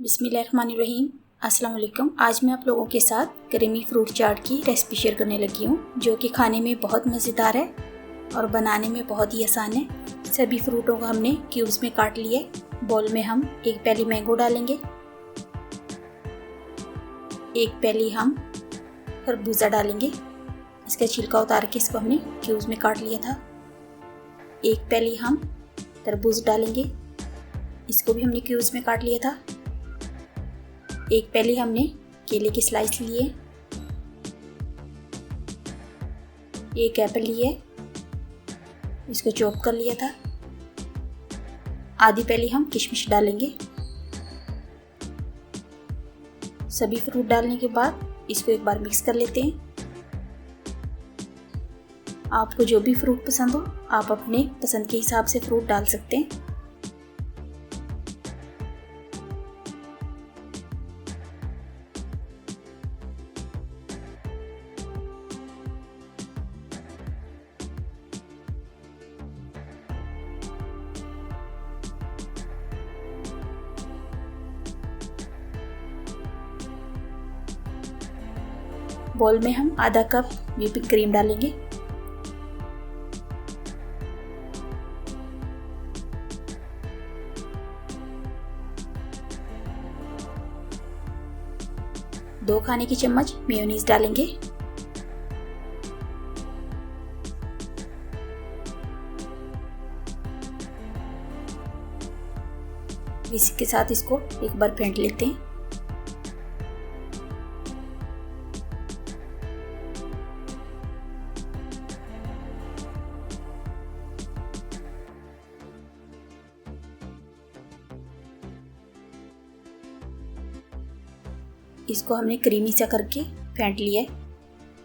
बिस्मिल्लाहिर्रहमानिर्रहीम। अस्सलाम वालेकुम। आज मैं आप लोगों के साथ क्रीमी फ्रूट चाट की रेसिपी शेयर करने लगी हूँ, जो कि खाने में बहुत मज़ेदार है और बनाने में बहुत ही आसान है। सभी फ्रूटों को हमने क्यूब्स में काट लिया है। बोल में हम एक पैली मैंगो डालेंगे, एक पैली हम खरबूजा डालेंगे, इसका छिलका उतार के इसको हमने क्यूब्स में काट लिया था। एक पैली हम तरबूज डालेंगे, इसको भी हमने क्यूब्स में काट लिया था। एक पैली हमने केले की स्लाइस लिए, एक एप्पल लिए, इसको चॉप कर लिया था। आधी पैली हम किशमिश डालेंगे। सभी फ्रूट डालने के बाद इसको एक बार मिक्स कर लेते हैं। आपको जो भी फ्रूट पसंद हो आप अपने पसंद के हिसाब से फ्रूट डाल सकते हैं। बोल में हम आधा कप व्हिपिंग क्रीम डालेंगे। दो खाने की चम्मच मेयोनीज डालेंगे। इसी के साथ इसको एक बार फेंट लेते हैं। इसको हमने क्रीमी सा करके फेंट लिया है।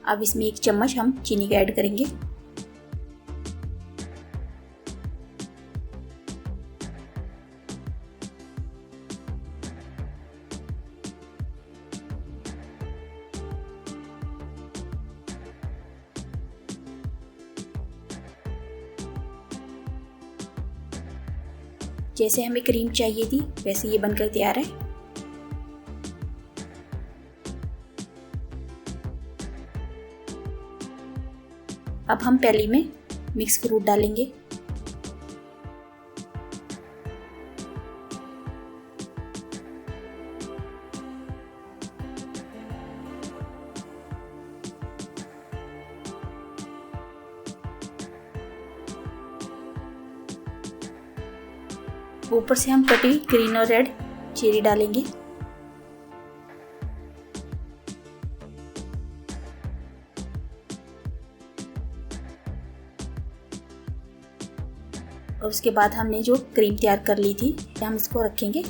अब इसमें एक चम्मच हम चीनी का ऐड करेंगे। जैसे हमें क्रीम चाहिए थी वैसे ये बनकर तैयार है। अब हम पैली में मिक्स फ्रूट डालेंगे। ऊपर से हम कटी ग्रीन और रेड चेरी डालेंगे। और उसके बाद हमने जो क्रीम तैयार कर ली थी हम इसको रखेंगे।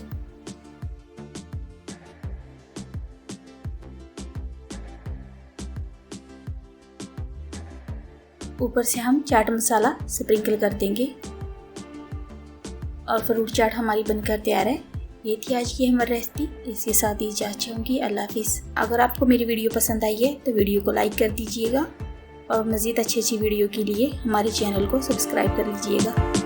ऊपर से हम चाट मसाला स्प्रिंकल कर देंगे और फ्रूट चाट हमारी बनकर तैयार है। ये थी आज की हमारी रेसिपी। इसके साथ ही इजाज़त चाहूँगी। अल्लाह हाफिज़। अगर आपको मेरी वीडियो पसंद आई है तो वीडियो को लाइक कर दीजिएगा और मज़ीद अच्छी वीडियो के लिए हमारे चैनल को सब्सक्राइब कर लीजिएगा।